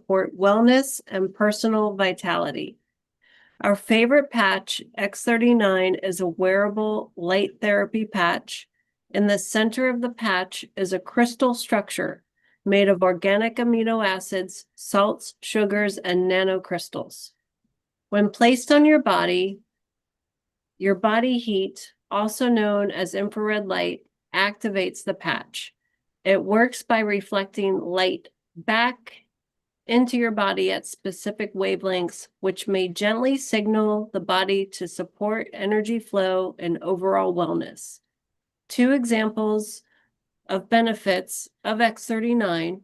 support wellness and personal vitality. Our favorite patch, X39, is a wearable light therapy patch. In the center of the patch is a crystal structure made of organic amino acids, salts, sugars, and nanocrystals. When placed on your body heat, also known as infrared light, activates the patch. It works by reflecting light back into your body at specific wavelengths, which may gently signal the body to support energy flow and overall wellness. Two examples of benefits of X39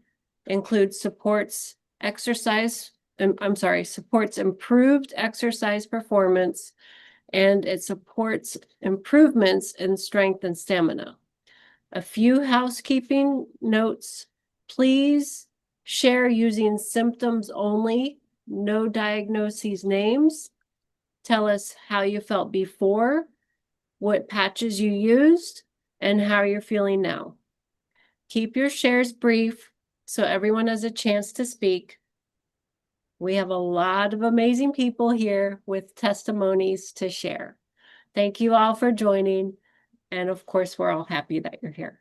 include supports improved exercise performance, and it supports improvements in strength and stamina. A few housekeeping notes. Please share using symptoms only, no diagnoses names. Tell us how you felt before, what patches you used, and how you're feeling now. Keep your shares brief so everyone has a chance to speak. We have a lot of amazing people here with testimonies to share. Thank you all for joining. And of course, we're all happy that you're here.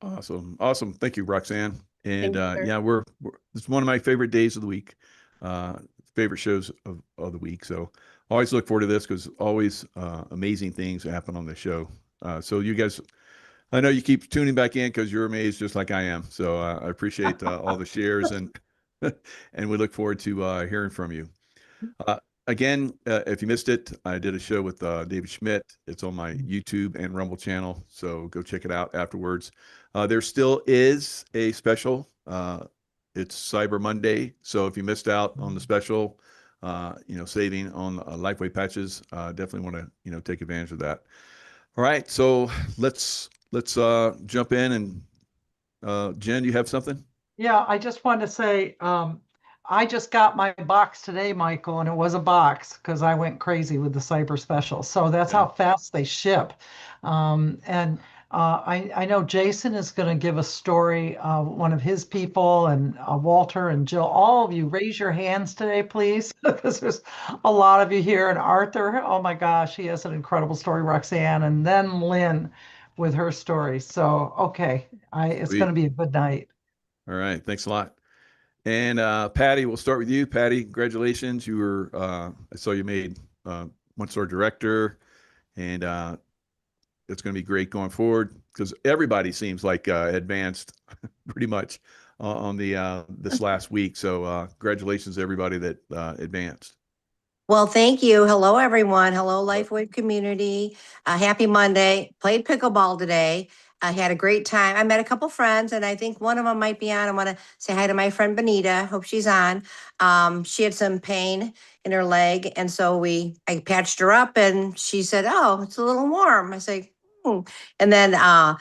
Awesome. Awesome. Thank you, Roxanne. And yeah, it's one of my favorite days of the week, favorite shows of the week. So always look forward to this because always amazing things happen on the show. So you guys, I know you keep tuning back in because you're amazed just like I am. So I appreciate all the shares and and we look forward to hearing from you. Again, if you missed it, I did a show with David Schmidt. It's on my YouTube and Rumble channel, so go check it out afterwards. There still is a special. It's Cyber Monday, so if you missed out on the special, saving on LifeWave patches, definitely want to take advantage of that. All right, so let's jump in and Jen, you have something? Yeah, I just wanted to say, I just got my box today, Michael, and it was a box because I went crazy with the cyber special. So that's how fast they ship. And I know Jason is going to give a story, one of his people, and Walter and Jill. All of you, raise your hands today, please, because there's a lot of you here. And Arthur, oh my gosh, he has an incredible story, Roxanne, and then Lynn with her story. So, okay, it's going to be a good night. All right, thanks a lot. And Patty, we'll start with you. Patty, congratulations. You were, I saw you made one-star director, and it's going to be great going forward because everybody seems like advanced pretty much on the this last week. So congratulations to everybody that advanced. Well, thank you. Hello, everyone. Hello, LifeWave community. Happy Monday. Played pickleball today. I had a great time. I met a couple friends, and I think one of them might be on. I want to say hi to my friend Benita. Hope she's on. She had some pain in her leg, and so I patched her up, and she said, "Oh, it's a little warm." I say, "Hmm." And then I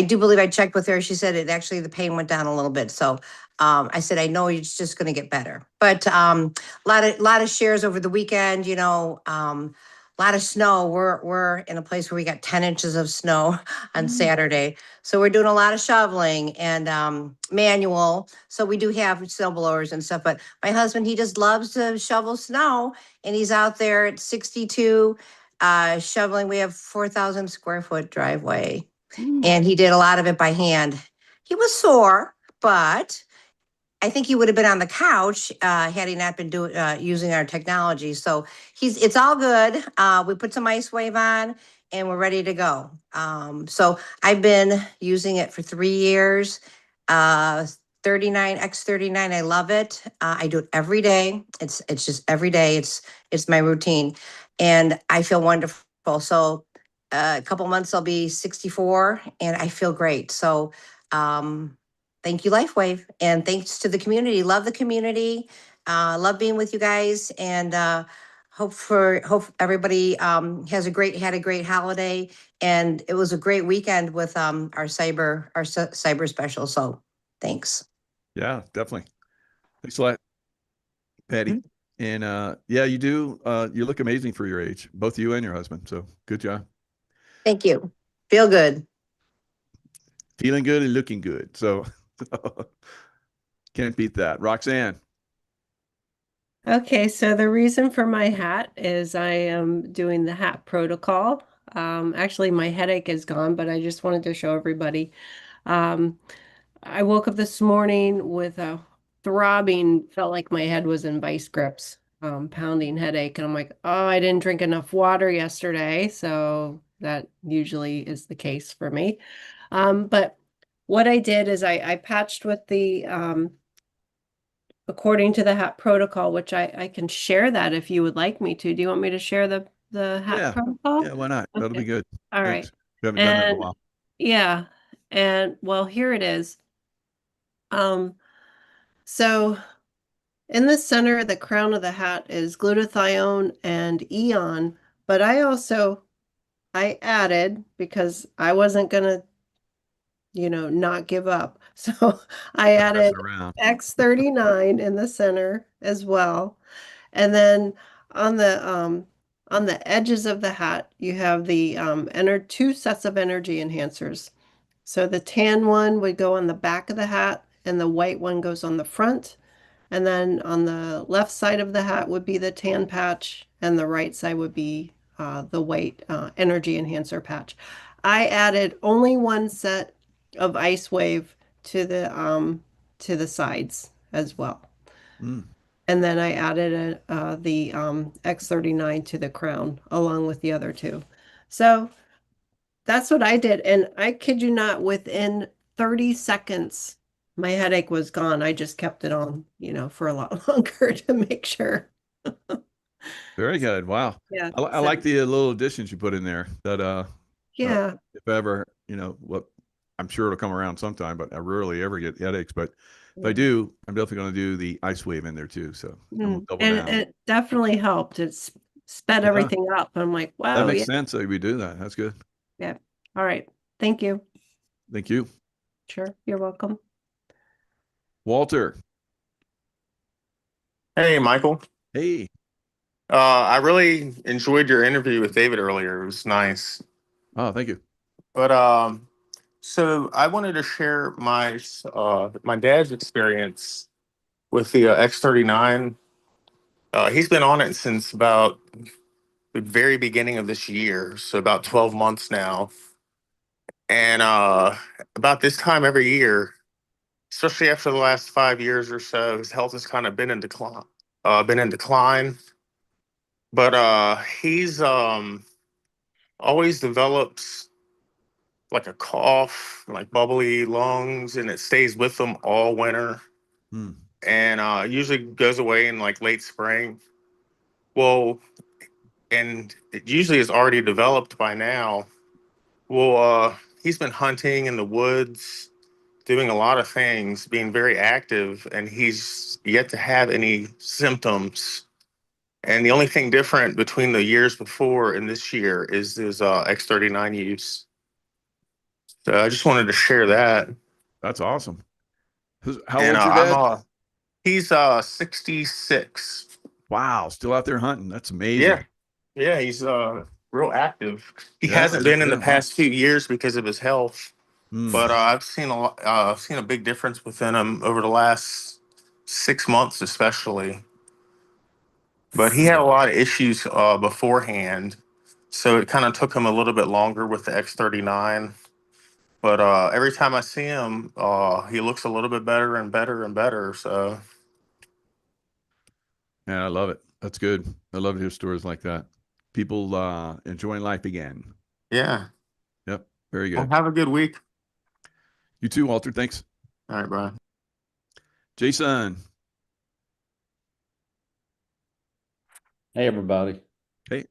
do believe I checked with her. She said the pain went down a little bit. So I said, I know it's just going to get better. But a lot of shares over the weekend, a lot of snow. We're in a place where we got 10 inches of snow on Saturday. So we're doing a lot of shoveling and manual. So we do have snow blowers and stuff. But my husband, he just loves to shovel snow. And he's out there at 62 shoveling. We have 4,000 square foot driveway. And he did a lot of it by hand. He was sore, but I think he would have been on the couch had he not been using our technology. So it's all good. We put some IceWave on and we're ready to go. So I've been using it for 3 years. X39, I love it. I do it every day. It's just every day. It's my routine, and I feel wonderful. So a couple months I'll be 64, and I feel great. So. Thank you, LifeWave, and thanks to the community. Love the community. Love being with you guys, and hope everybody had a great holiday, and it was a great weekend with our cyber special. So thanks. Yeah, definitely. Thanks a lot, Patty. And you do. You look amazing for your age, both you and your husband. So good job. Thank you. Feel good. Feeling good and looking good. So. Can't beat that. Roxanne. Okay, so the reason for my hat is I am doing the hat protocol. Actually, my headache is gone, but I just wanted to show everybody. Um, I woke up this morning with a throbbing, felt like my head was in vice grips, pounding headache. And I'm like, oh, I didn't drink enough water yesterday. So that usually is the case for me. But what I did is I patched with the according to the HAP protocol, which I can share that if you would like me to. Do you want me to share the HAP Yeah. protocol? Yeah, why not? That'll be Okay. good. All Thanks. right. We haven't done that in a And while. yeah, and well, here it is. So in the center, the crown of the hat is glutathione and eon, but I added because I wasn't gonna, not give up. So I Gotta mess added it around. X39 in the center as well. And then on the edges of the hat, you have the two sets of energy enhancers. So the tan one would go on the back of the hat, and the white one goes on the front. And then on the left side of the hat would be the tan patch, and the right side would be the white energy enhancer patch. I added only one set of Ice Wave to the sides as well. Mm. And then I added the X39 to the crown along with the other two. So that's what I did. And I kid you not, within 30 seconds, my headache was gone. I just kept it on, for a lot longer to make sure. Very good. Wow. Yeah. I So, like the little additions you put in there that yeah. if ever, what I'm sure it'll come around sometime, but I rarely ever get headaches. But if I do, I'm definitely going to do the ice wave in there too. So and we'll double And down. it definitely helped. It's sped Yeah, everything up. I'm like, that wow, makes yeah. sense that we do that. That's good. Yeah. All right. Thank you. Thank you. Sure. You're welcome. Walter. Hey, Michael. Hey. I really enjoyed your interview with David earlier. It was nice. Oh, thank you. But so I wanted to share my dad's experience with the X39. He's been on it since about the very beginning of this year, so about 12 months now. And about this time every year, especially after the last 5 years or so, his health has kind of been in decline. But he's always develops like a cough, like bubbly lungs, and it stays with them all winter. Hmm. And usually goes away in like late spring. Well, and it usually is already developed by now. Well, he's been hunting in the woods, doing a lot of things, being very active, and he's yet to have any symptoms. And the only thing different between the years before and this year is his X39 use. So I just wanted to share that. That's awesome. How And old's your dad? he's 66. Wow, still out there hunting. That's amazing. Yeah. Yeah, he's real active. He Yeah, hasn't been in the wow. past few years because of his health, Hmm. but I've seen a big difference within him over the last 6 months, especially. But he had a lot of issues beforehand, so it kind of took him a little bit longer with the X39. But every time I see him, he looks a little bit better and better and better. So Yeah, I love it. That's good. I love to hear stories like that. People enjoying life again. yeah. Yep. Very Well, good. have a good week. You too, Walter. Thanks. All right, bye. Jason. Hey, everybody. Hey.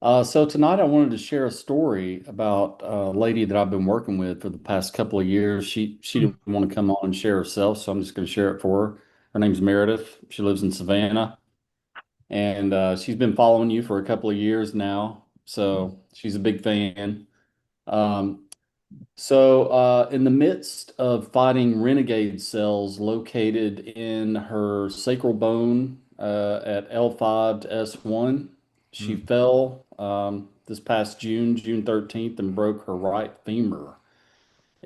So tonight I wanted to share a story about a lady that I've been working with for the past couple of years. She didn't want to come on and share herself, so I'm just going to share it for her. Her name's Meredith. She lives in Savannah, and she's been following you for a couple of years now, so she's a big fan. In the midst of fighting renegade cells located in her sacral bone at L5 to S1, she fell this past June 13th, and broke her right femur.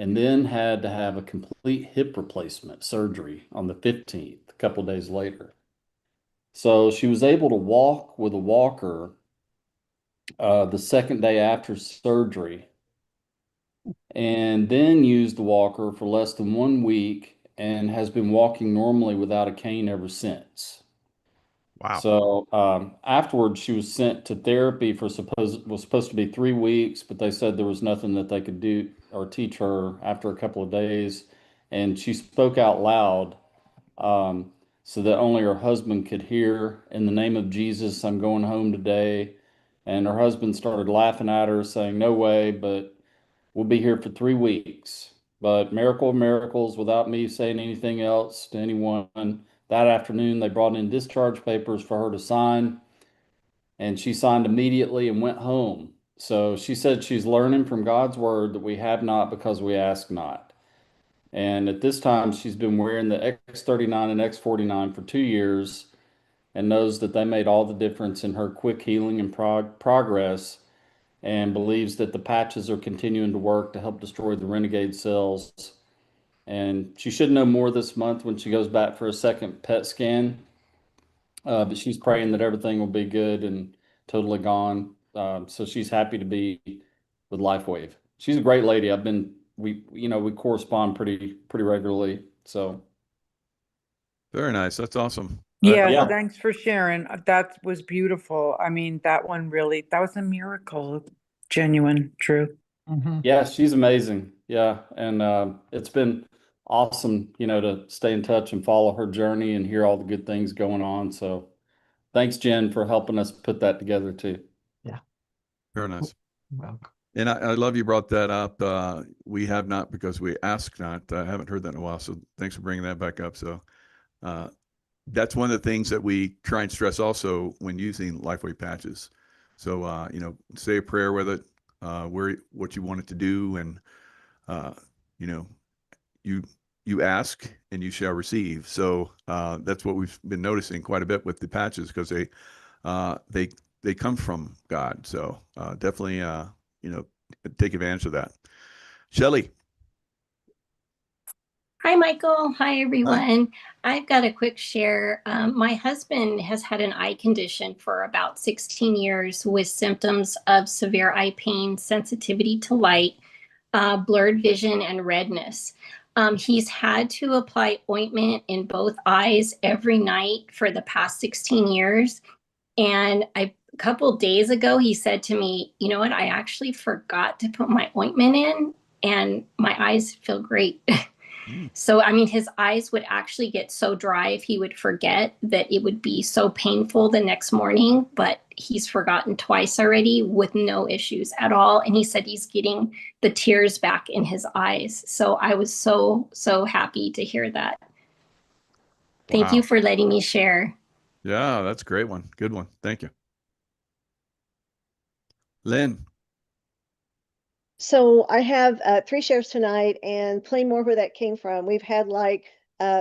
and then had to have a complete hip replacement surgery on the 15th, a couple days later. So she was able to walk with a walker the second day after surgery, and then used the walker for less than 1 week and has been walking normally without a cane ever since. Wow. So afterwards, she was sent to therapy for was supposed to be 3 weeks, but they said there was nothing that they could do or teach her after a couple of days. And she spoke out loud so that only her husband could hear, "In the name of Jesus, I'm going home today." And her husband started laughing at her, saying, "No way, but we'll be here for 3 weeks." But miracle of miracles, without me saying anything else to anyone, that afternoon they brought in discharge papers for her to sign, and she signed immediately and went home. So she said she's learning from God's word that we have not because we ask not. And at this time, she's been wearing the X39 and X49 for 2 years and knows that they made all the difference in her quick healing and progress, and believes that the patches are continuing to work to help destroy the renegade cells. And she should know more this month when she goes back for a second PET scan. But she's praying that everything will be good and totally gone. So she's happy to be with LifeWave. She's a great lady. We correspond pretty regularly. So Very nice. That's awesome. Yeah, Yeah. thanks for sharing. That was beautiful. I mean, that was a miracle. Genuine, true. Mhm. Yeah, she's amazing. Yeah, and it's been awesome, to stay in touch and follow her journey and hear all the good things going on. So thanks, Jen, for helping us put that together too. Very nice. Welcome. And I love you brought that up. We have not because we ask not. I haven't heard that in a while. So thanks for bringing that back up. So that's one of the things that we try and stress also when using LifeWave patches. So, say a prayer with it, what you want it to do. And, you ask and you shall receive. So that's what we've been noticing quite a bit with the patches because they come from God. So definitely, take advantage of that. Shelley. Hi, Michael. Hi, everyone. I've got a quick share. My husband has had an eye condition for about 16 years with symptoms of severe eye pain, sensitivity to light, blurred vision, and redness. He's had to apply ointment in both eyes every night for the past 16 years. And a couple days ago, he said to me, "You know what? I actually forgot to put my ointment in, and my eyes feel great." So, I mean, his eyes would actually get so dry if he would forget that it would be so painful the next morning, but he's forgotten twice already with no issues at all. And he said he's getting the tears back in his eyes. So I was so happy to hear that. Thank you Wow. for letting me share. Yeah, that's a great one. Good one. Thank you. Lynn. So I have 3 shares tonight and plenty more where that came from. We've had like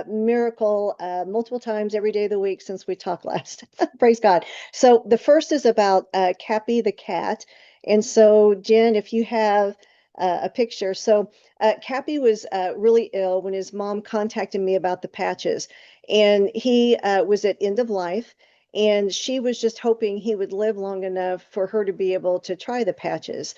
miracle multiple times every day of the week since we talked last. Praise God. So the first is about Cappy the cat. And so Jen, if you have a picture. So Cappy was really ill when his mom contacted me about the patches. And he was at end of life. And she was just hoping he would live long enough for her to be able to try the patches.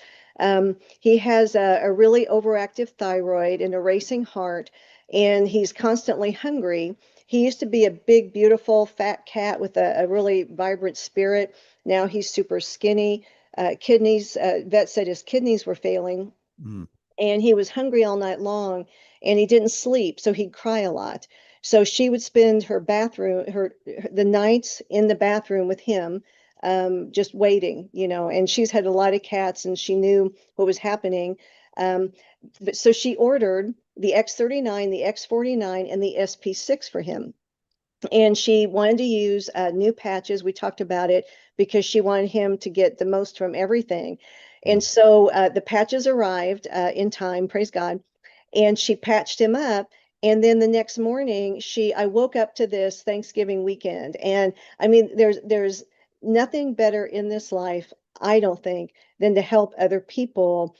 He has a really overactive thyroid and a racing heart, and he's constantly hungry. He used to be a big, beautiful, fat cat with a really vibrant spirit. Now he's super skinny. Kidneys, vet said his kidneys were failing. And he was hungry all night long, and he didn't sleep, so he'd cry a lot. So she would spend the nights in the bathroom with him, just waiting, and she's had a lot of cats and she knew what was happening. But so she ordered the X39, the X49, and the SP6 for him. And she wanted to use new patches. We talked about it because she wanted him to get the most from everything. And so the patches arrived in time, praise God. And she patched him up. And then the next morning, I woke up to this Thanksgiving weekend. And I mean, there's nothing better in this life, I don't think, than to help other people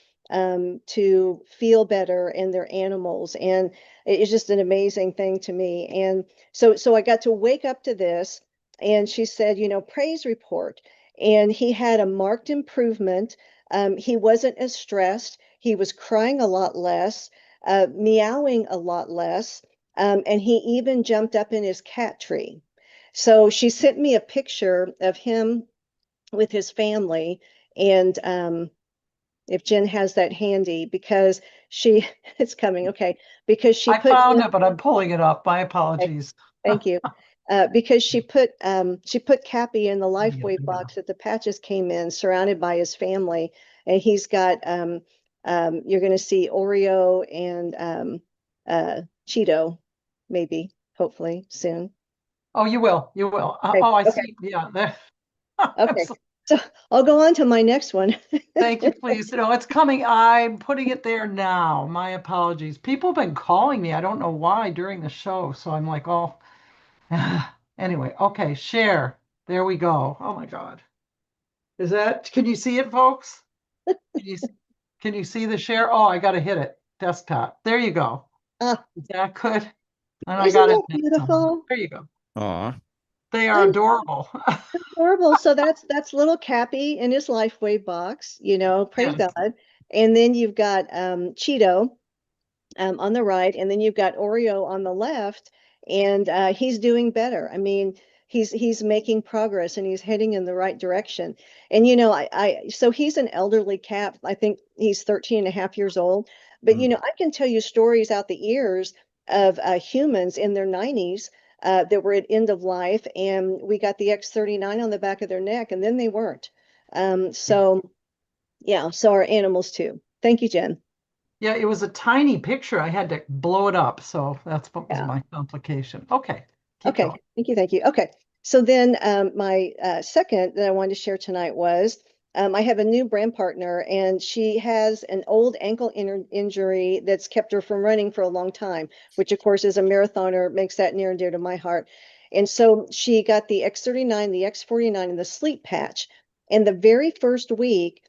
to feel better in their animals. And it's just an amazing thing to me. And so I got to wake up to this, and she said, praise report. And he had a marked improvement. He wasn't as stressed. He was crying a lot less, meowing a lot less. And he even jumped up in his cat tree. So she sent me a picture of him with his family. And if Jen has that handy, because it's coming, okay, because she I put found him, it, but I'm pulling it up. My okay, apologies. thank you. Because she put Cappy in the Let me get LifeWave there. box that the patches came in, surrounded by his family, and he's got you're going to see Oreo and Cheeto, maybe, hopefully soon. Oh, you will. You will. Okay, Oh, I okay, see. Yeah. There. okay. So I'll go on to my next one. Thank you, please. No, it's coming. I'm putting it there now. My apologies. People have been calling me. I don't know why during the show. So I'm like, oh, anyway. Okay, share. There we go. Oh my God. Can you see it, folks? Can you, can you see the share? Oh, I got to hit it. Desktop. There you go. Ah, Is that good? And I isn't got it. that beautiful? There you go. Aw. They are adorable. Adorable. So that's little Cappy in his LifeWave box, praise Yes. God. And then you've got Cheeto on the right, and then you've got Oreo on the left, and he's doing better. I mean, he's making progress, and he's heading in the right direction. And so he's an elderly cat. I think he's 13 and a half years old. But I can tell you stories out the ears of humans in their 90s that were at end of life, and we got the X39 on the back of their neck, and then they weren't. So yeah, so our animals too. Thank you, Jen. Yeah, it was a tiny picture. I had to blow it up. So that's what was Yeah. my complication. Okay. Keep Okay, going. thank you. Okay, so then my second that I wanted to share tonight was I have a new brand partner, and she has an old ankle injury that's kept her from running for a long time, which of course as a marathoner makes that near and dear to my heart. And so she got the X39, the X49, and the sleep patch. And the very first week,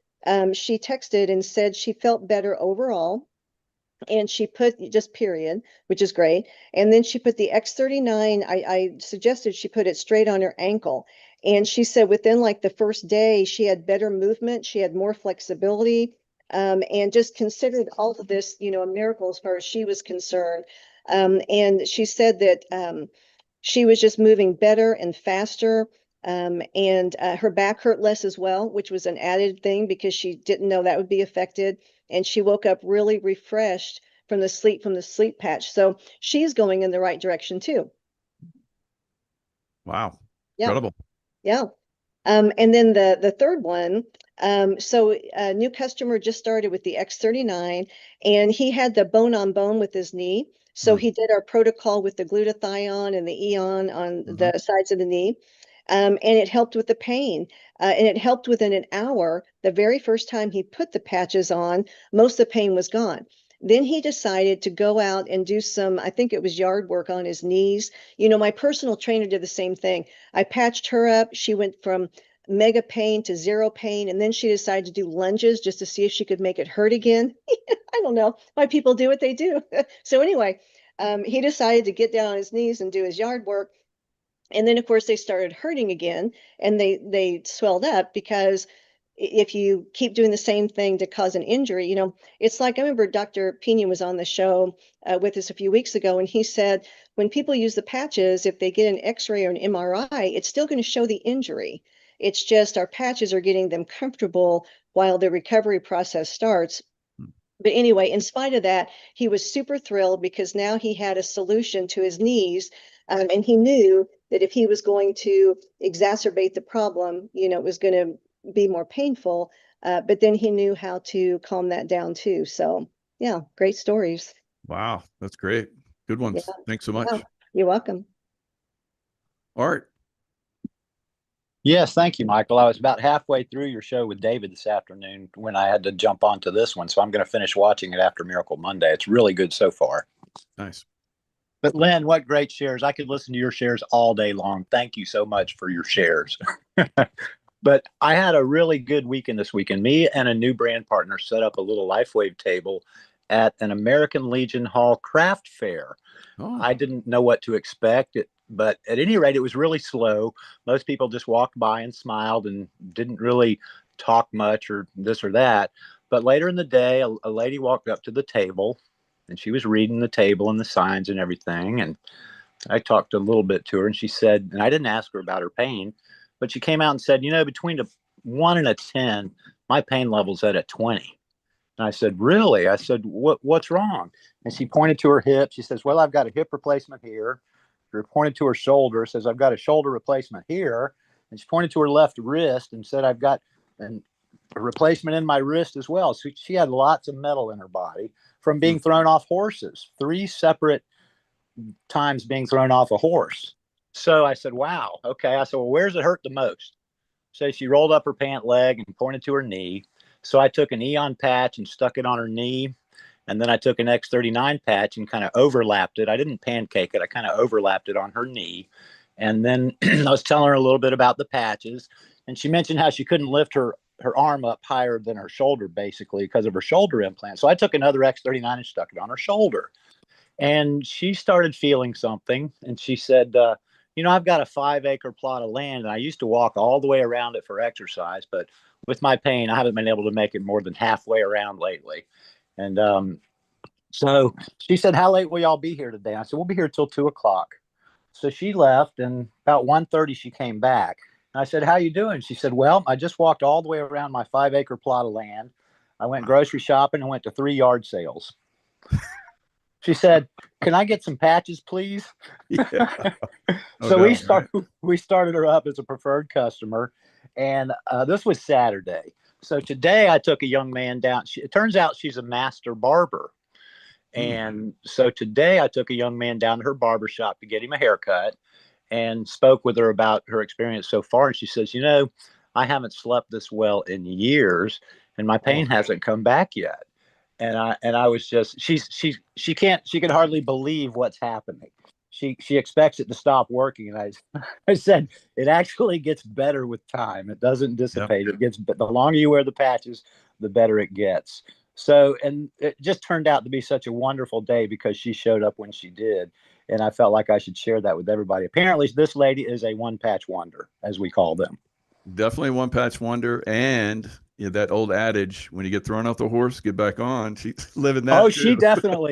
she texted and said she felt better overall. And she put just period, which is great. And then she put the X39. I suggested she put it straight on her ankle. And she said within like the first day, she had better movement, she had more flexibility, and just considered all of this, a miracle as far as she was concerned. And she said that she was just moving better and faster. And her back hurt less as well, which was an added thing because she didn't know that would be affected. And she woke up really refreshed from the sleep patch. So she's going in the right direction too. Wow. Yeah. Incredible. Yeah. And then the third one, so a new customer just started with the X39, and he had the bone on bone with his knee. So he did our protocol with the glutathione and the eon on the sides of the knee. And it helped with the pain. And it helped within an hour. The very first time he put the patches on, most of the pain was gone. Then he decided to go out and do some, I think it was yard work on his knees. My personal trainer did the same thing. I patched her up. She went from mega pain to zero pain. And then she decided to do lunges just to see if she could make it hurt again. I don't know why people do what they do. So anyway, he decided to get down on his knees and do his yard work. And then of course they started hurting again, and they swelled up because if you keep doing the same thing to cause an injury, it's like, I remember Dr. Pena was on the show with us a few weeks ago, and he said, when people use the patches, if they get an x-ray or an MRI, it's still going to show the injury. It's just our patches are getting them comfortable while the recovery process starts. But anyway, in spite of that, he was super thrilled because now he had a solution to his knees. And he knew that if he was going to exacerbate the problem, it was going to be more painful. But then he knew how to calm that down too. So yeah, great stories. Wow. That's great. Good ones. Yeah. Thanks so much. Yeah, you're welcome. Art. Yes, thank you, Michael. I was about halfway through your show with David this afternoon when I had to jump onto this one. So I'm going to finish watching it after Miracle Monday. It's really good so far. Nice. But Lynn, what great shares. I could listen to your shares all day long. Thank you so much for your shares. But I had a really good weekend this weekend. Me and a new brand partner set up a little LifeWave table at an American Legion Hall craft fair. Oh, I didn't know what to expect, but at any rate, it was really slow. Most people just walked by and smiled and didn't really talk much or this or that. But later in the day, a lady walked up to the table and she was reading the table and the signs and everything. And I talked a little bit to her and she said, and I didn't ask her about her pain, but she came out and said, between a 1 and a 10, my pain level's at a 20. And I said, really? I said, what's wrong? And she pointed to her hip. She says, well, I've got a hip replacement here. She pointed to her shoulder, says, I've got a shoulder replacement here. And she pointed to her left wrist and said, I've got a replacement in my wrist as well. So she had lots of metal in her body from being thrown off horses, 3 separate times being thrown off a horse. So I said, wow, okay. I said, well, where's it hurt the most? So she rolled up her pant leg and pointed to her knee. So I took an Eon patch and stuck it on her knee. And then I took an X39 patch and kind of overlapped it. I didn't pancake it. I kind of overlapped it on her knee. And then I was telling her a little bit about the patches. And she mentioned how she couldn't lift her arm up higher than her shoulder, basically, because of her shoulder implant. So I took another X39 and stuck it on her shoulder. And she started feeling something. And she said, I've got a 5-acre plot of land, and I used to walk all the way around it for exercise. But with my pain, I haven't been able to make it more than halfway around lately. And so she said, how late will y'all be here today? I said, we'll be here till 2:00. So she left, and about 1:30 she came back. And I said, how you doing? She said, well, I just walked all the way around my 5-acre plot of land. I went grocery shopping and went to 3 yard sales. She said, can I get some patches, please? yeah. So we started her up as a preferred customer. And this was Saturday. So today I took a young man down. It turns out she's a master barber. And so today I took a young man down to her barber shop to get him a haircut and spoke with her about her experience so far. And she says, I haven't slept this well in years and my pain hasn't come back yet. And I was just, she can hardly believe what's happening. She expects it to stop working. And I said, it actually gets better with time. It doesn't dissipate. Yep. The longer you wear the patches, the better it gets. So, and it just turned out to be such a wonderful day because she showed up when she did. And I felt like I should share that with everybody. Apparently this lady is a one patch wonder, as we call them. Definitely one patch wonder. And that old adage, when you get thrown off the horse, get back on. She's living that. Oh, too.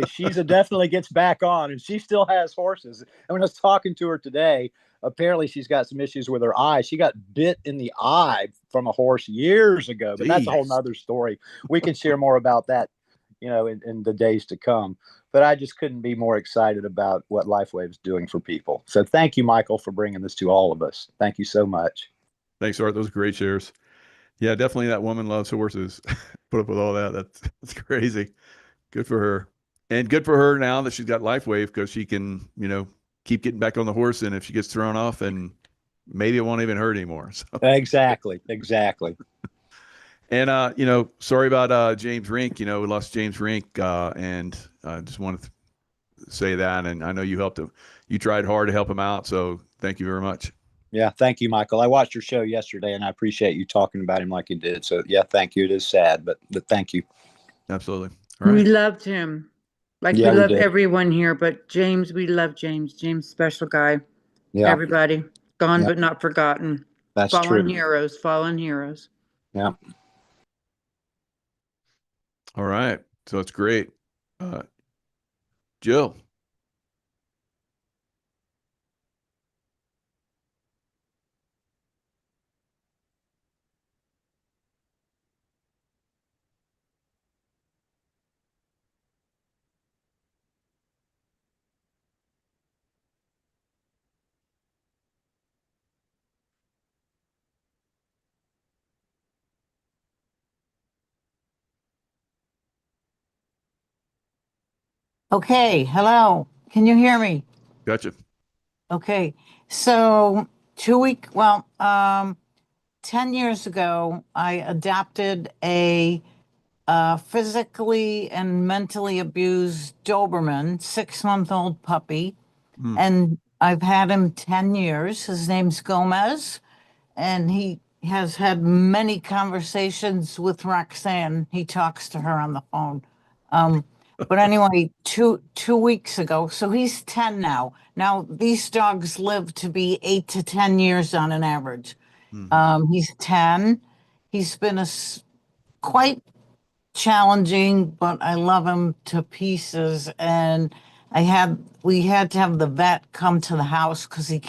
She's definitely gets back on, and she still has horses. And when I was talking to her today, apparently she's got some issues with her eye. She got bit in the eye from a horse years ago, but that's a whole nother story. We can share more about that, in the days to come. But I just couldn't be more excited about what LifeWave is doing for people. So thank you, Michael, for bringing this to all of us. Thank you so much. Thanks, Art. Those great shares. Yeah, definitely that woman loves horses. Put up with all that. That's crazy. Good for her. And good for her now that she's got LifeWave because she can, keep getting back on the horse. And if she gets thrown off, and maybe it won't even hurt anymore. So. Exactly. And, sorry about James Rink. We lost James Rink. And I just wanted to say that. And I know you helped him. You tried hard to help him out. So thank you very much. Yeah, thank you, Michael. I watched your show yesterday, and I appreciate you talking about him like you did. So, yeah, thank you. It is sad, but thank you. Absolutely. All right. We loved him. Like we love everyone here, but James, we love James. James, special guy. Yeah. Everybody. Gone but not forgotten. That's fallen true. Fallen heroes. Yeah. All right. So it's great. Jill. Okay, hello. Can you hear me? Gotcha. Okay, so 10 years ago, I adopted a physically and mentally abused Doberman, 6-month-old puppy, and I've had him 10 years. His name's Gomez, and has had many conversations with Roxanne. He talks to her on the phone. But anyway, two weeks ago, so he's 10 now. Now, these dogs live to be 8 to 10 years on an average. He's 10. He's been quite challenging, but I love him to pieces. And we had to have the vet come to the house because I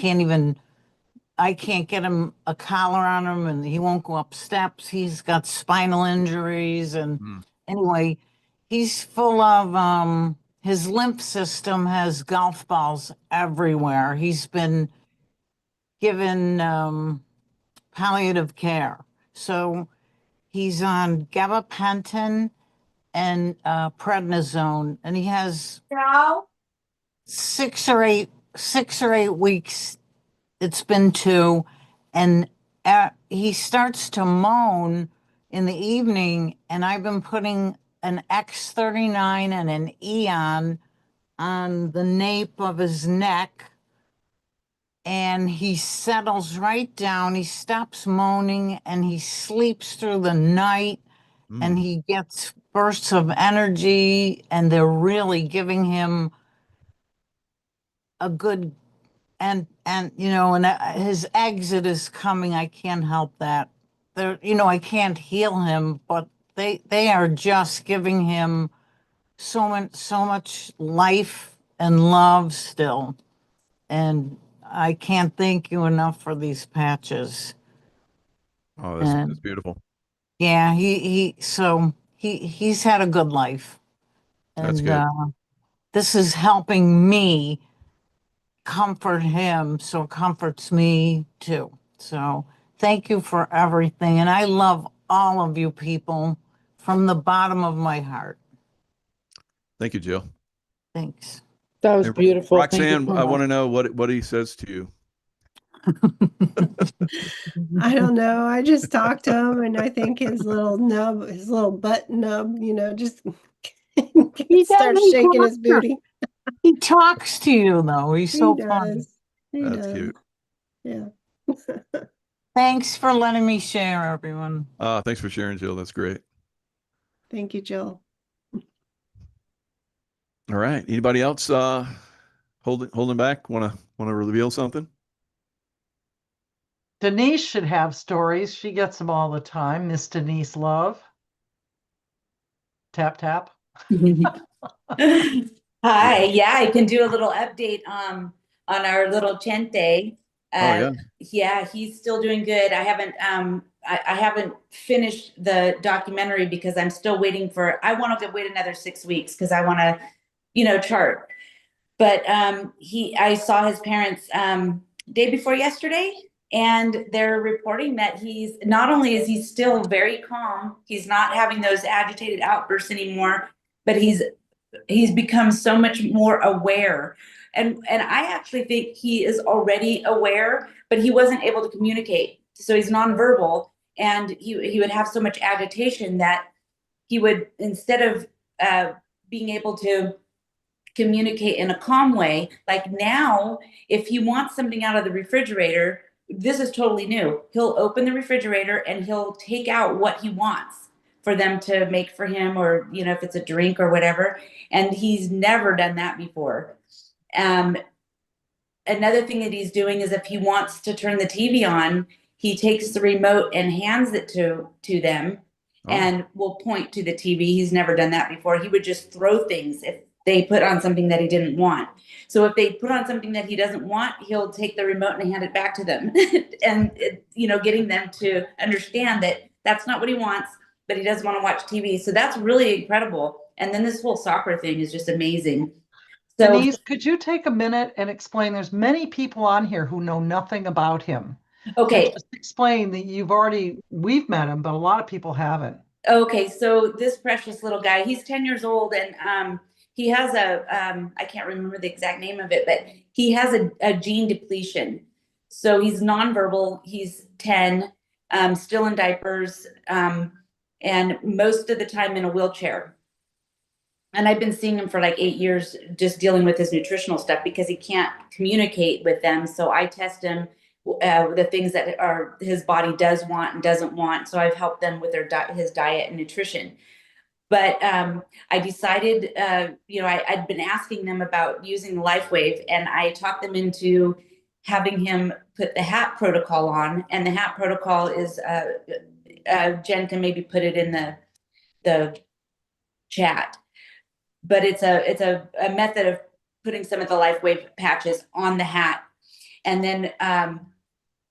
can't get him a collar on him, and he won't go up steps. He's got spinal injuries. And anyway, he's full of, his lymph system has golf balls everywhere. He's been given palliative care. So he's on gabapentin and prednisone, and he has 6 or 8 weeks. It's been 2, and he starts to moan in the evening, and I've been putting an X39 and an Eon on the nape of his neck, and he settles right down. He stops moaning, and he sleeps through the night, and he gets bursts of energy, and they're really giving him a good and his exit is coming. I can't help that. I can't heal him, but they are just giving him so much life and love still. And I can't thank you enough for these patches. Oh, that's beautiful. Yeah, he's had a good life. That's And good. this is helping me comfort him, so it comforts me too. So thank you for everything. And I love all of you people from the bottom of my heart. Thank you, Jill. Thanks. That was beautiful. Thank you Roxanne, so I want to much. know what he says to you. I don't know. I just talked to him, and I think his little butt nub, just starts shaking his booty. He talks to you, though. He's so He fun. does. He That's does. cute. Yeah. Thanks for letting me share, everyone. Thanks for sharing, Jill. That's great. Thank you, Jill. All right. Anybody else holding back? Want to reveal something? Denise should have stories. She gets them all the time. Miss Denise Love. Tap, tap. Hi, yeah, I can do a little update on our little Chente. Yeah, he's still doing good. I haven't finished the documentary because I'm still waiting I want to wait another 6 weeks because I want to, chart. But I saw his parents day before yesterday, and they're reporting that he's not only is he still very calm, he's not having those agitated outbursts anymore, but he's become so much more aware. And I actually think he is already aware, but he wasn't able to communicate. So he's nonverbal, and he would have so much agitation that he would, instead of being able to communicate in a calm way, like now, if he wants something out of the refrigerator, this is totally new. He'll open the refrigerator and he'll take out what he wants for them to make for him, or if it's a drink or whatever. And he's never done that before. Another thing that he's doing is if he wants to turn the TV on, he takes the remote and hands it to them and will point to the TV. He's never done that before. He would just throw things if they put on something that he didn't want. So if they put on something that he doesn't want, he'll take the remote and hand it back to them. And getting them to understand that that's not what he wants, but he doesn't want to watch TV. So that's really incredible. And then this whole soccer thing is just amazing. So, Denise, could you take a minute and explain? There's many people on here who know nothing about him. Okay. So just explain that we've met him, but a lot of people haven't. Okay, so this precious little guy, he's 10 years old, and he has I can't remember the exact name of it, but he has a gene depletion. So he's nonverbal, he's 10, still in diapers, and most of the time in a wheelchair. And I've been seeing him for like 8 years, just dealing with his nutritional stuff because he can't communicate with them. So I test him the things that are his body does want and doesn't want. So I've helped them with his diet and nutrition. But I decided, I'd been asking them about using the LifeWave, and I talked them into having him put the HAP protocol on. And the HAP protocol is, Jen can maybe put it in the chat, but it's a method of putting some of the LifeWave patches on the hat. And then,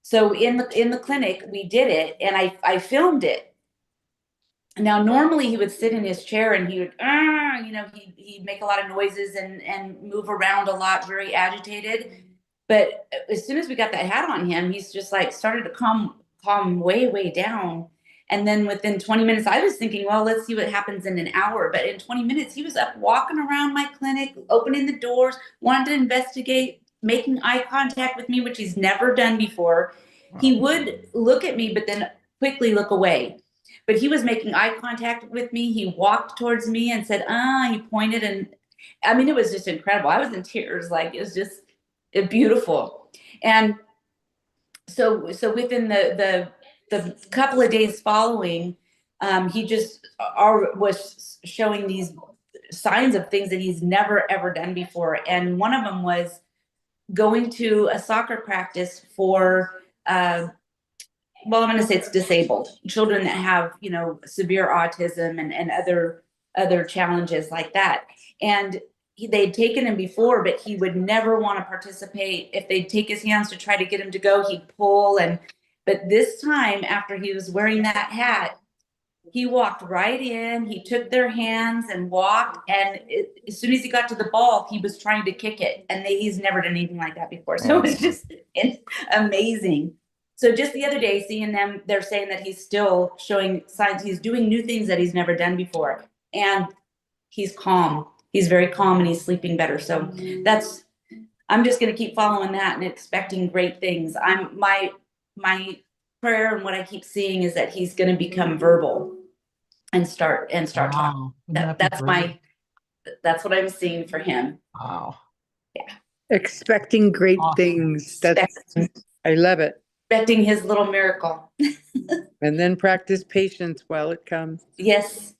so in the clinic, we did it, and I filmed it. Now, normally he would sit in his chair and he would, he'd make a lot of noises and move around a lot, very agitated. But as soon as we got that hat on him, he's just like started to calm way, way down. And then within 20 minutes, I was thinking, well, let's see what happens in an hour. But in 20 minutes, he was up walking around my clinic, opening the doors, wanted to investigate, making eye contact with me, which he's never done before. Wow. He would look at me, but then quickly look away. But he was making eye contact with me. He walked towards me and said, he pointed. And I mean, it was just incredible. I was in tears. Like, it was just beautiful. And so within the couple of days following, he just was showing these signs of things that he's never, ever done before. And one of them was going to a soccer practice for, well, I'm going to say it's disabled children that have, severe autism and other challenges like that. And they'd taken him before, but he would never want to participate. If they'd take his hands to try to get him to go, he'd pull. But this time, after he was wearing that hat, he walked right in. He took their hands and walked. And as soon as he got to the ball, he was trying to kick it. And he's never done anything like that before. So it was just amazing. So just the other day, seeing them, they're saying that he's still showing signs. He's doing new things that he's never done before. And he's calm. He's very calm and he's sleeping better. So I'm just going to keep following that and expecting great things. My prayer and what I keep seeing is that he's going to become verbal and start talking. That's what I'm seeing for him. Wow. Yeah. Expecting great things. I love it. Expecting his little miracle. And then practice patience while it comes. Yes.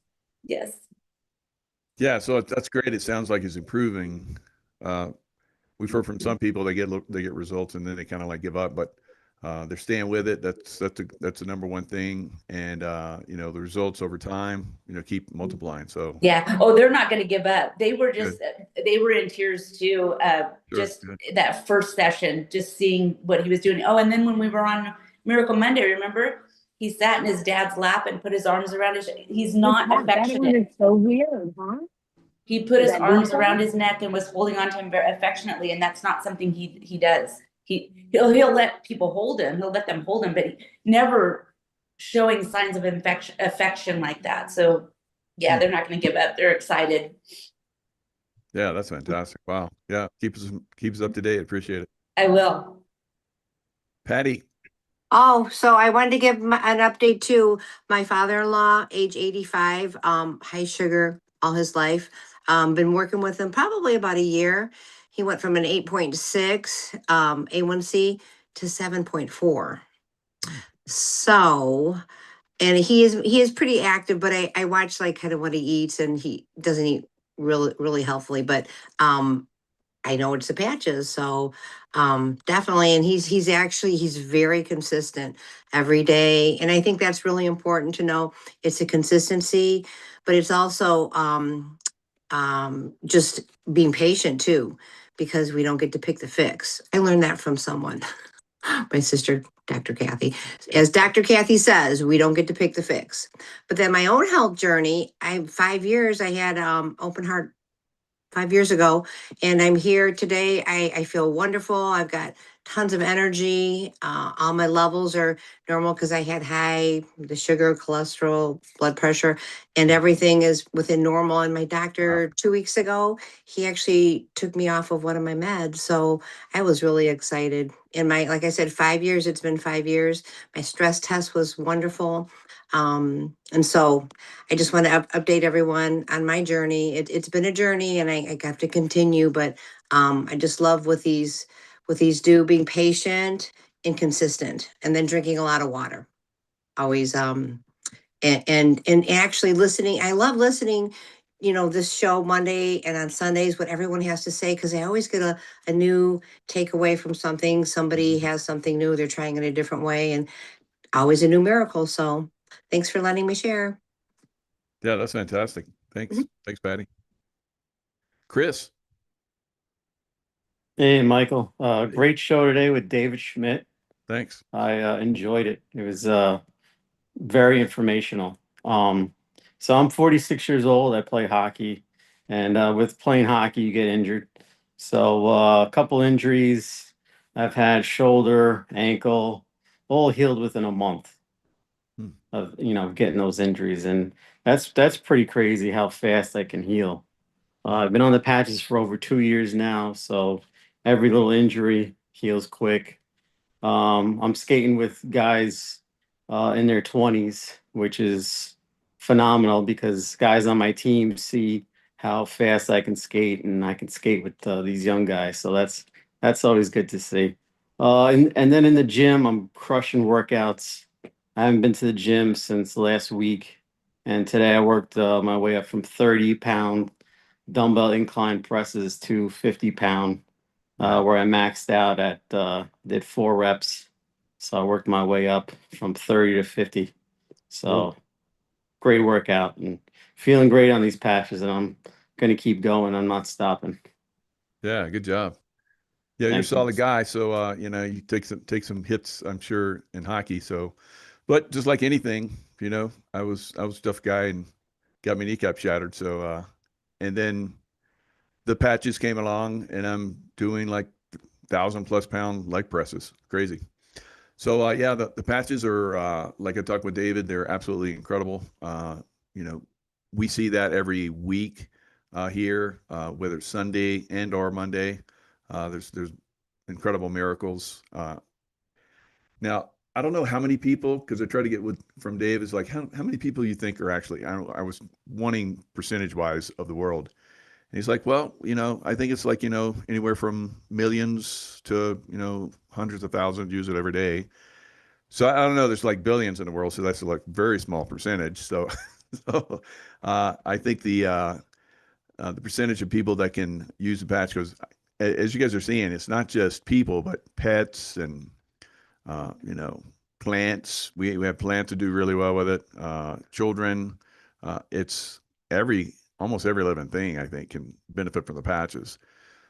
Yeah, so that's great. It sounds like he's improving. We've heard from some people they get results and then they kind of like give up, but they're staying with it. That's the number one thing. And the results over time, keep multiplying. So yeah. Oh, they're not going to give up. They were they were in tears too. That first session, just seeing what he was doing. Oh, and then when we were on Miracle Monday, remember? He sat in his dad's lap and put his arms around he's not affectionate. It's so weird, huh? He put his arms around his neck and was holding on to him very affectionately, and that's not something he does. He'll let people hold him. He'll let them hold him, but never showing signs of affection like that. So yeah, they're not going to give up. They're excited. Yeah, that's fantastic. Wow. Yeah, keep us up to date. Appreciate it. I will. Patty. Oh, so I wanted to give an update to my father-in-law, age 85, high sugar all his life. Been working with him probably about a year. He went from an 8.6 A1C to 7.4. So, and he is pretty active, but I watch like kind of what he eats, and he doesn't eat really healthfully, but I know it's the patches. So definitely. And he's very consistent every day. And I think that's really important to know. It's a consistency, but it's also just being patient too, because we don't get to pick the fix. I learned that from someone, my sister, Dr. Kathy. As Dr. Kathy says, we don't get to pick the fix. But then my own health journey, 5 years, I had open heart 5 years ago, and I'm here today. I feel wonderful. I've got tons of energy. All my levels are normal because I had the sugar, cholesterol, blood pressure, and everything is within normal. And my doctor 2 weeks ago, he actually took me off of one of my meds. So I was really excited. And like I said, 5 years, it's been 5 years. My stress test was wonderful. And so I just want to update everyone on my journey. It's been a journey, and I have to continue, but I just love what these do, being patient and consistent, and then drinking a lot of water. Always, and actually listening. I love listening, this show Monday and on Sundays, what everyone has to say, because I always get a new takeaway from something. Somebody has something new, they're trying it a different way, and always a new miracle. So thanks for letting me share. Yeah, that's fantastic. Thanks. Thanks, Patty. Chris. Hey, Michael. Great show today with David Schmidt. Thanks. I enjoyed it. It was very informational. So I'm 46 years old. I play hockey, and with playing hockey, you get injured. So a couple injuries. I've had shoulder, ankle, all healed within a month of getting those injuries, and that's pretty crazy how fast I can heal. I've been on the patches for over 2 years now, so every little injury heals quick. I'm skating with guys in their 20s, which is phenomenal because guys on my team see how fast I can skate, and I can skate with these young guys. So that's always good to see. And then in the gym, I'm crushing workouts. I haven't been to the gym since last week, and today I worked my way up from 30-pound dumbbell incline presses to 50-pound. Where I maxed out at did 4 reps. So I worked my way up from 30 to 50. So great workout and feeling great on these patches, and I'm gonna keep going. I'm not stopping. Yeah, good job. Yeah, you're a solid guy. So you take some hits, I'm sure, in hockey. So, but just like anything, I was a tough guy and got my kneecap shattered. So and then the patches came along, and I'm doing like 1,000+ pound leg presses. Crazy. So yeah, the patches are like I talked with David, they're absolutely incredible. We see that every week here, whether it's Sunday and or Monday. There's incredible miracles. Now I don't know how many people, because I try to get from Dave is like how many people you think are actually, I was wanting percentage wise of the world. And he's like, well, I think it's like, anywhere from millions to, hundreds of thousands use it every day. So I don't know, there's like billions in the world. So that's like very small percentage. So, I think the percentage of people that can use the patch goes, as you guys are seeing, it's not just people, but pets and, plants. We have plants that do really well with it. Children, it's almost every living thing, I think, can benefit from the patches.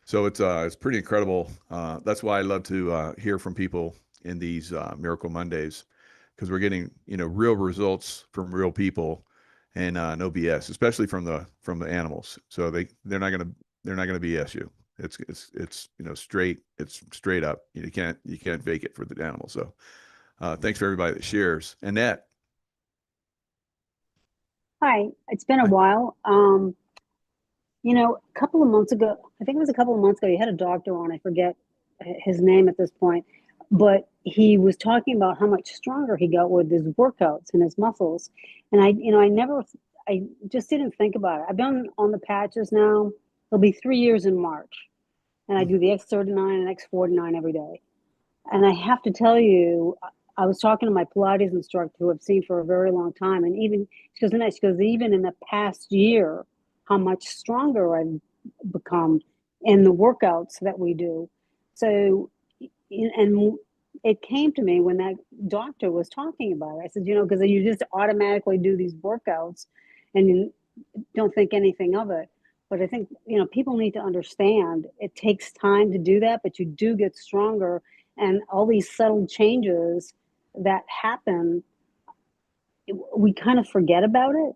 So it's pretty incredible. That's why I love to hear from people in these Miracle Mondays, because we're getting real results from real people, and no BS, especially from the animals. So they're not gonna BS you. It's straight up. You can't fake it for the animal. So thanks for everybody that shares. Annette. Hi, it's been a while. A couple of months ago, I think it was a couple of months ago, you had a doctor on, I forget his name at this point, but he was talking about how much stronger he got with his workouts and his muscles. And I just didn't think about it. I've been on the patches now. It'll be 3 years in March. And I do the X39 and X49 every day. And I have to tell you, I was talking to my Pilates instructor who I've seen for a very long time. And she goes, even in the past year, how much stronger I've become in the workouts that we do. So, and it came to me when that doctor was talking about it. I said, because you just automatically do these workouts and you don't think anything of it. But I think, people need to understand it takes time to do that, but you do get stronger, and all these subtle changes that happen, we kind of forget about it.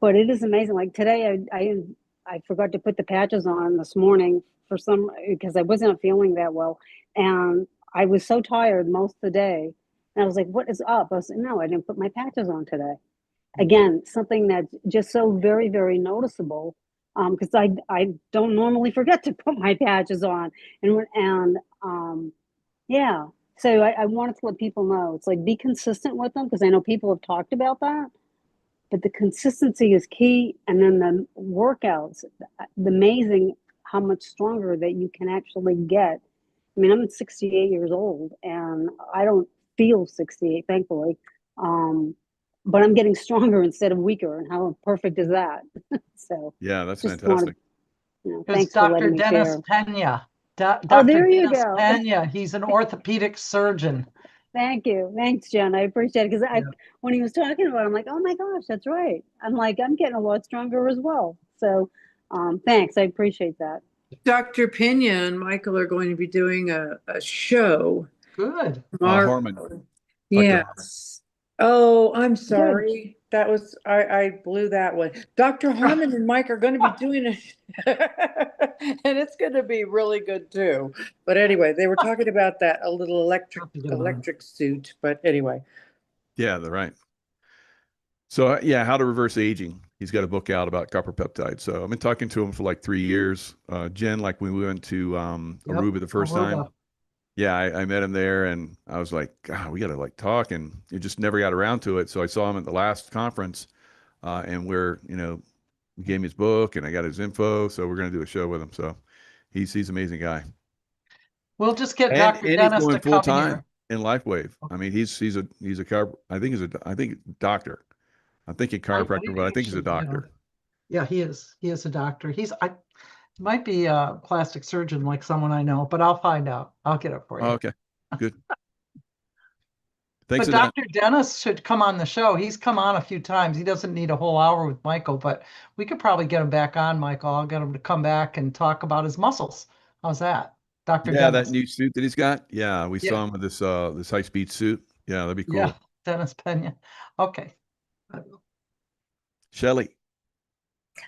But it is amazing. Like today, I forgot to put the patches on this morning because I wasn't feeling that well. And I was so tired most of the day. And I was like, what is up? I was like, no, I didn't put my patches on today. Again, something that's just so very, very noticeable. Because I don't normally forget to put my patches on. Yeah. So I wanted to let people know, it's like, be consistent with them, because I know people have talked about that. But the consistency is key. And then the workouts, the amazing how much stronger that you can actually get I mean, I'm 68 years old and I don't feel 68, thankfully. But I'm getting stronger instead of weaker. And how perfect is that? So Yeah, that's just wanted, fantastic. It's thanks for Dr. letting me Dennis share. Pena. Oh, Dr. there you Dennis go. Pena. He's an orthopedic surgeon. Thank you. Thanks, Jen. I appreciate it. Because Yeah. when he was talking about it, I'm like, oh my gosh, that's right. I'm like, I'm getting a lot stronger as well. So thanks. I appreciate that. Dr. Pena and Michael are going to be doing a show Good. tomorrow. Harmon. Dr. Yes. Oh, I'm Good. sorry. That was I blew that one. Dr. Harmon and Mike are going to be doing it, and it's going to be really good too. But anyway, they were talking about that a little electric suit. But anyway, Yeah, they're right. So yeah, how to reverse aging. He's got a book out about copper peptides. So I've been talking to him for like 3 years. Jen, like when we went to Aruba the first time. Yeah, I met him there and I was like, God, we got to like talk, and it just never got around to it. So I saw him at the last conference, and he gave me his book and I got his info. So we're going to do a show with him. So he's an amazing guy. We'll just get And Dr. he's Dennis going to full come time here. in LifeWave. I mean, he's a I think doctor. I'm thinking chiropractor, but I think he's a doctor. Yeah, he is. He is a doctor. He might be a plastic surgeon like someone I know, but I'll find out. I'll get it for you. Oh, okay, good. Thanks, But Annette. Dr. Dennis should come on the show. He's come on a few times. He doesn't need a whole hour with Michael, but we could probably get him back on, Michael. I'll get him to come back and talk about his muscles. How's that? Dr. Yeah, Dennis. that new suit that he's got. Yeah, we Yeah. saw him with this high speed suit. Yeah, that'd be cool. Yeah, Dennis Pena. Okay. Shelly.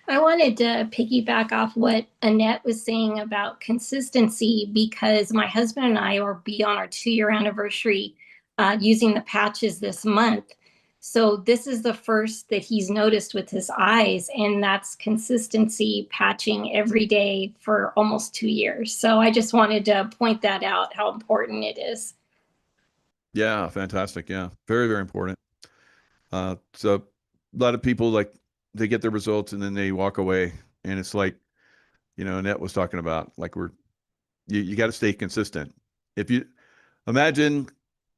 I wanted to piggyback off what Annette was saying about consistency, because my husband and I will be on our 2-year anniversary using the patches this month. So this is the first that he's noticed with his eyes, and that's consistency patching every day for almost 2 years. So I just wanted to point that out, how important it is. Yeah, fantastic. Yeah, very, very important. So a lot of people, like, they get their results and then they walk away, and it's like, Annette was talking about, like, you got to stay consistent. If you imagine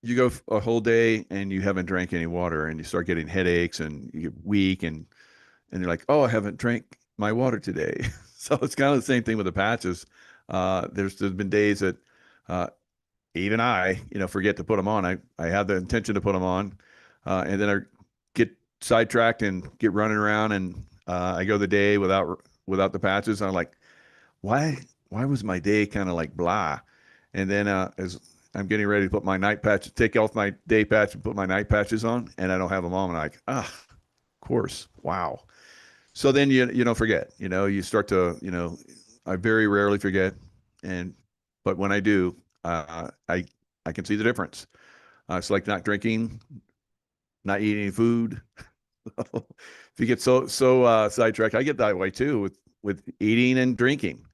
you go a whole day and you haven't drank any water and you start getting headaches and you get weak and you're like, oh, I haven't drank my water today. So it's kind of the same thing with the patches. There's been days that even I, forget to put them on. I have the intention to put them on, and then I get sidetracked and get running around, and I go the day without the patches. And I'm like, why was my day kind of like blah? And then as I'm getting ready to put my night patch, take off my day patch and put my night patches on, and I don't have them on. And I'm like, of course, wow. So then you don't forget. You start to, I very rarely forget, but when I do, I can see the difference. It's like not drinking, not eating any food. If you get so sidetracked, I get that way too with eating and drinking.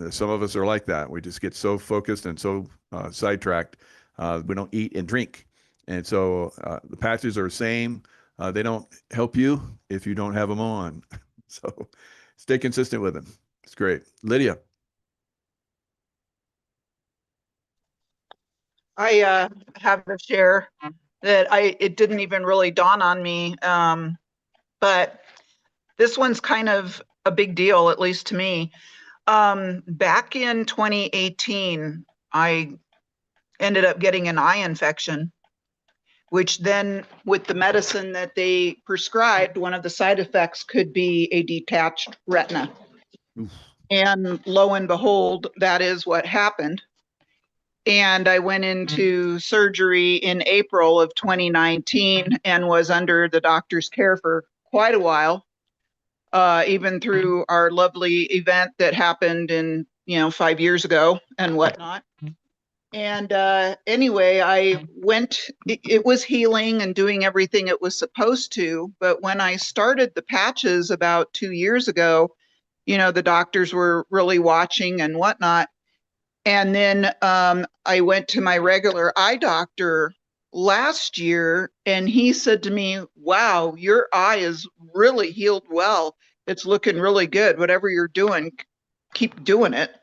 Some of us are like that. We just get so focused and so sidetracked. We don't eat and drink, and so the patches are the same. They don't help you if you don't have them on. So stay consistent with them. It's great. Lydia. I have to share that it didn't even really dawn on me, but this one's kind of a big deal, at least to me. Back in 2018, I ended up getting an eye infection, which then with the medicine that they prescribed, one of the side effects could be a detached retina. Oof. And lo and behold, that is what happened. And I went into surgery in April of 2019 and was under the doctor's care for quite a while, even through our lovely event that happened in 5 years ago and whatnot. And anyway, I went, it was healing and doing everything it was supposed to. But when I started the patches about 2 years ago, the doctors were really watching and whatnot. And then I went to my regular eye doctor last year, and he said to me, wow, your eye is really healed well. It's looking really good. Whatever you're doing, keep doing it.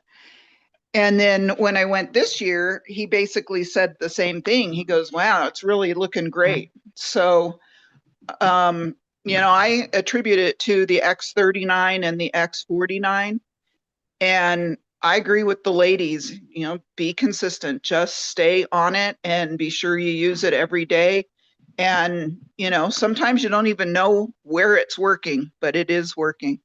And then when I went this year, he basically said the same thing. He goes, wow, it's really looking great. So, I attribute it to the X39 and the X49. And I agree with the ladies, be consistent, just stay on it and be sure you use it every day. And, sometimes you don't even know where it's working, but it is working.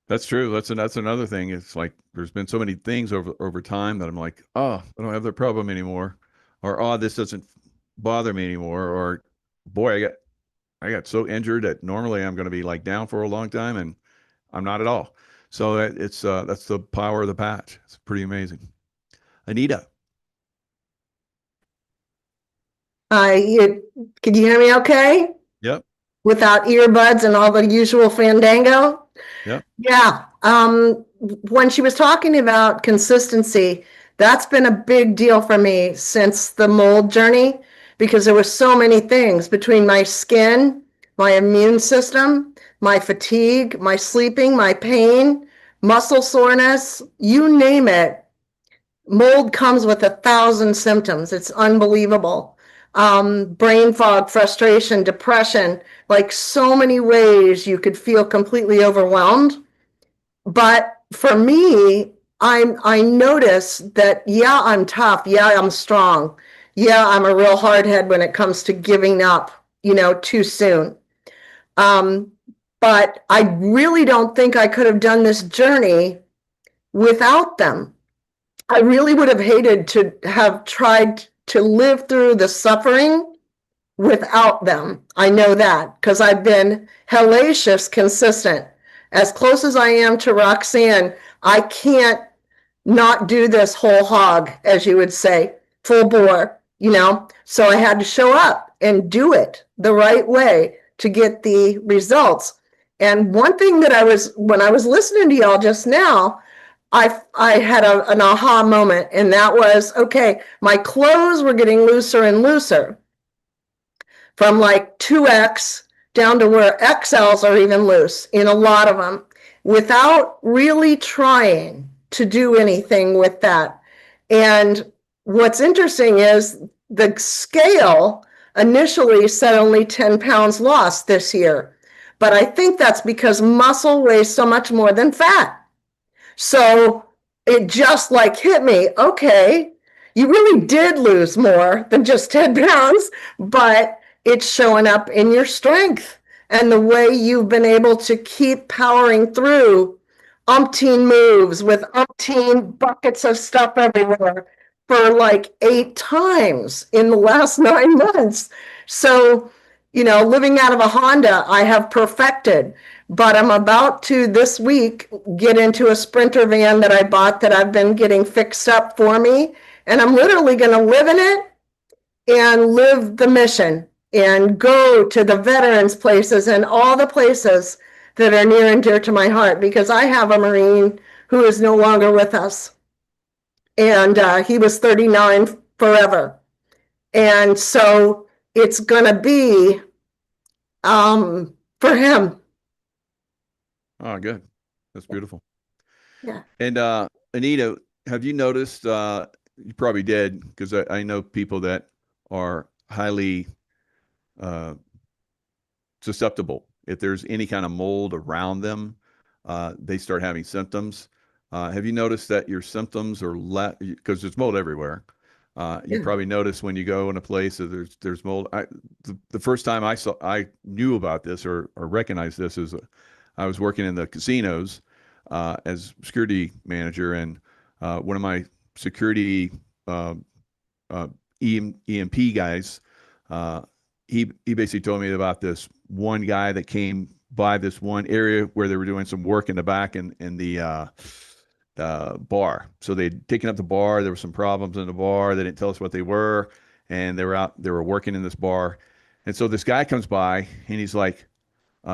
That's true. That's another thing. It's like there's been so many things over time that I'm like, oh, I don't have that problem anymore, or oh, this doesn't bother me anymore, or boy, I got so injured that normally I'm going to be like down for a long time, and I'm not at all. So that's the power of the patch. It's pretty amazing. Anita. Can you hear me okay? Yep. Without earbuds and all the usual fandango? Yep. Yeah. When she was talking about consistency, that's been a big deal for me since the mold journey, because there were so many things between my skin, my immune system, my fatigue, my sleeping, my pain, muscle soreness, you name it. Mold comes with 1,000 symptoms. It's unbelievable. Brain fog, frustration, depression, like so many ways you could feel completely overwhelmed. But for me, I notice that, yeah, I'm tough. Yeah, I'm strong. Yeah, I'm a real hardhead when it comes to giving up, too soon. But I really don't think I could have done this journey without them. I really would have hated to have tried to live through the suffering without them. I know that because I've been hellacious consistent. As close as I am to Roxanne, I can't not do this whole hog, as you would say, full bore, So I had to show up and do it the right way to get the results. And one thing that when I was listening to y'all just now, I had an aha moment, and that was, okay, my clothes were getting looser and looser from like 2X down to where XLs are even loose in a lot of them without really trying to do anything with that. And what's interesting is the scale initially said only 10 pounds lost this year. But I think that's because muscle weighs so much more than fat. So it just like hit me. Okay, you really did lose more than just 10 pounds, but it's showing up in your strength and the way you've been able to keep powering through umpteen moves with umpteen buckets of stuff everywhere for like 8 times in the last 9 months. So, living out of a Honda, I have perfected, but I'm about to this week get into a Sprinter van that I bought that I've been getting fixed up for me. And I'm literally going to live in it and live the mission and go to the veterans places and all the places that are near and dear to my heart, because I have a Marine who is no longer with us. And he was 39 forever. And so it's going to be for him. Oh, good. That's beautiful. Yeah. And Anita, have you noticed, you probably did, because I know people that are highly susceptible. If there's any kind of mold around them, they start having symptoms. Have you noticed that your symptoms are less, because there's mold everywhere? You probably notice when you go in a place that there's mold. The first time I knew about this or recognized this is I was working in the casinos as security manager, and one of my security EMP guys, he basically told me about this one guy that came by this one area where they were doing some work in the back in the bar. So they'd taken up the bar. There were some problems in the bar. They didn't tell us what they were, and they were working in this bar. And so this guy comes by, and he's like,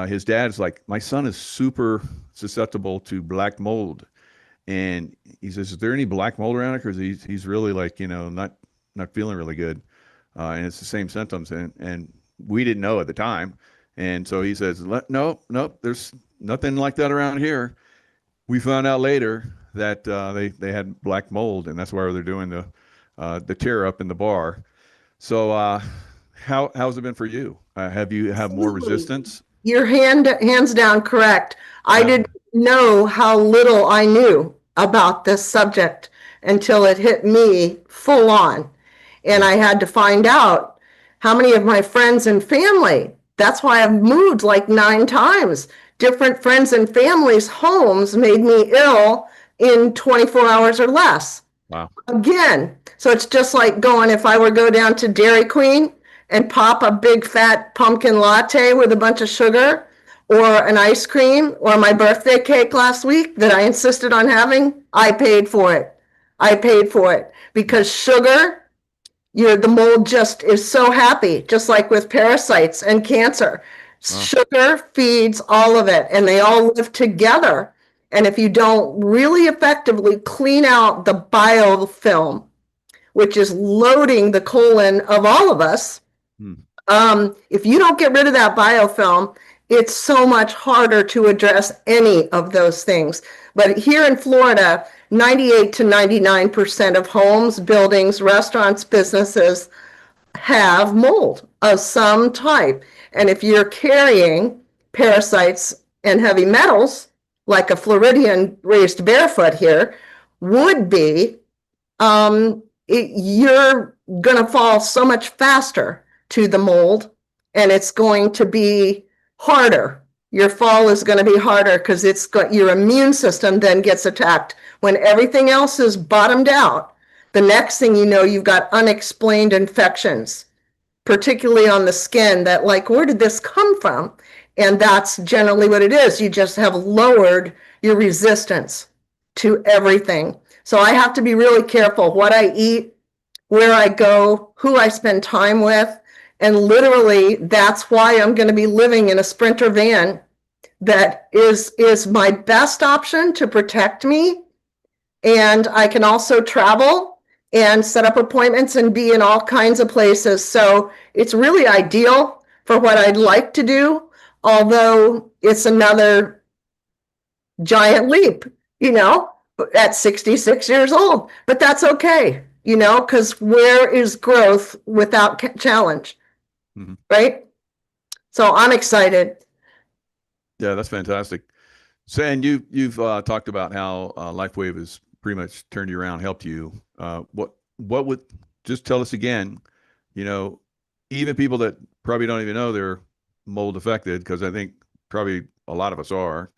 his dad's like, my son is super susceptible to black mold. And he says, is there any black mold around it? Because he's really like, not feeling really good. And it's the same symptoms. And we didn't know at the time. And so he says, no, there's nothing like that around here. We found out later that they had black mold, and that's why they're doing the tear up in the bar. So how's it been for you? Have you have more Absolutely. resistance? You're hands down correct. I Yeah. didn't know how little I knew about this subject until it hit me full on. And I had to find out how many of my friends and family, that's why I've moved like 9 times. Different friends and families' homes made me ill in 24 hours or less. Wow. Again, so it's just like going, if I were go down to Dairy Queen and pop a big fat pumpkin latte with a bunch of sugar, or an ice cream, or my birthday cake last week that I insisted on having, I paid for it. I paid for it because sugar, the mold just is so happy, just like with parasites and cancer. Sugar feeds all of it, and they all live together. And if you don't really effectively clean out the biofilm, which is loading the colon of all of us, if you don't get rid of that biofilm, it's so much harder to address any of those things. But here in Florida, 98 to 99% of homes, buildings, restaurants, businesses have mold of some type. And if you're carrying parasites and heavy metals, like a Floridian raised barefoot here would be, you're going to fall so much faster to the mold, and it's going to be harder. Your fall is going to be harder because your immune system then gets attacked. When everything else is bottomed out, the next thing you know, you've got unexplained infections, particularly on the skin, that like, where did this come from? And that's generally what it is. You just have lowered your resistance to everything. So I have to be really careful what I eat, where I go, who I spend time with. And literally, that's why I'm going to be living in a Sprinter van that is my best option to protect me. And I can also travel and set up appointments and be in all kinds of places. So it's really ideal for what I'd like to do, although it's another giant leap, at 66 years old. But that's okay, because where is growth without challenge? Right? So I'm excited. Yeah, that's fantastic. So, and you've talked about how LifeWave has pretty much turned you around, helped you. What would, just tell us again, even people that probably don't even know they're mold affected, because I think probably a lot of us are.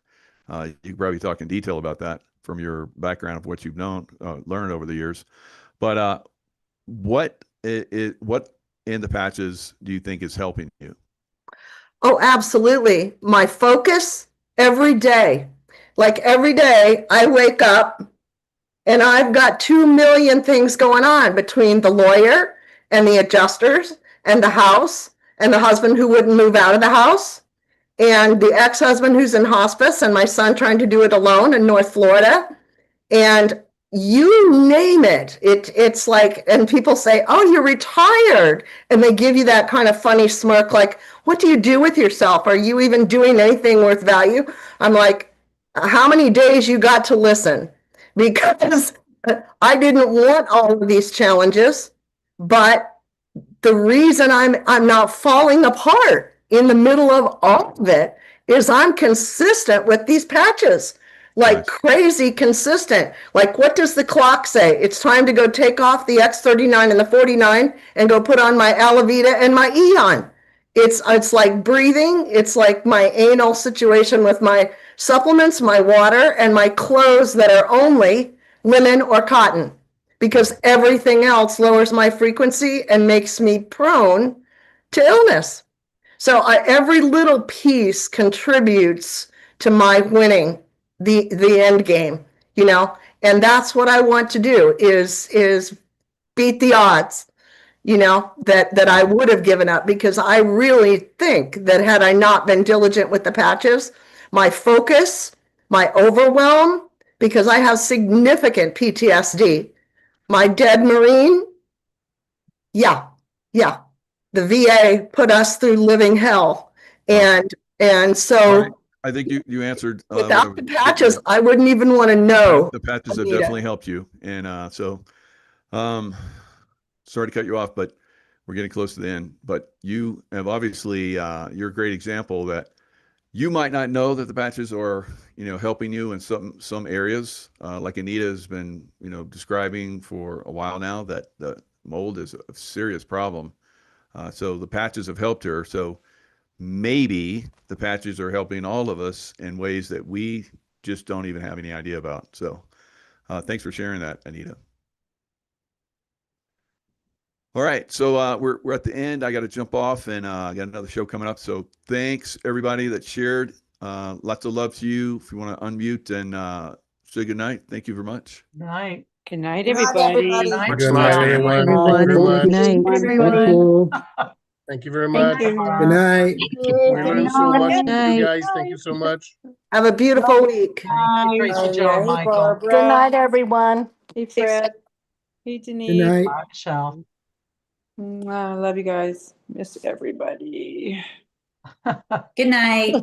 You can probably talk in detail about that from your background of what you've learned over the years. But what in the patches do you think is helping you? Oh, absolutely. My focus every day. Like every day I wake up and I've got 2 million things going on between the lawyer and the adjusters and the house and the husband who wouldn't move out of the house and the ex-husband who's in hospice and my son trying to do it alone in North Florida. And you name it. It's like, and people say, oh, you're retired. And they give you that kind of funny smirk, like, what do you do with yourself? Are you even doing anything worth value? I'm like, how many days you got to listen? Because I didn't want all of these challenges, but the reason I'm not falling apart in the middle of all of it is I'm consistent with these patches. Like crazy consistent. Like, what does the clock say? It's time to go take off the X39 and the 49 and go put on my Alavita and my Eon. It's like breathing. It's like my anal situation with my supplements, my water, and my clothes that are only linen or cotton, because everything else lowers my frequency and makes me prone to illness. So every little piece contributes to my winning the end game, and that's what I want to do is beat the odds, that I would have given up, because I really think that had I not been diligent with the patches, my focus, my overwhelm, because I have significant PTSD, my dead Marine, the VA put us through living hell. And so I think you answered. Without the patches, I wouldn't even want to know. The patches have Anita. definitely helped you. And so, sorry to cut you off, but we're getting close to the end. But you have obviously, you're a great example that you might not know that the patches are, helping you in some areas. Like Anita has been, describing for a while now that the mold is a serious problem. So the patches have helped her. So maybe the patches are helping all of us in ways that we just don't even have any idea about. So thanks for sharing that, Anita. All right, so we're at the end. I got to jump off, and I got another show coming up. So thanks everybody that shared. Lots of love to you. If you want to unmute and say good night, thank you very much. Good night. Good night, Good night, everybody. Night, Good night, everyone. Thank you very much. Good night. Thank you. Thank you very much. Thank you. Good night. We Good learned so much from you night. guys. Thank you so much. Have a beautiful week. Thank you. Great job, Michael. Barbara. Good night, everyone. Hey, Fred. Hey, Good Denise. night. Bye, Michelle. I love you guys. Miss everybody. Good night.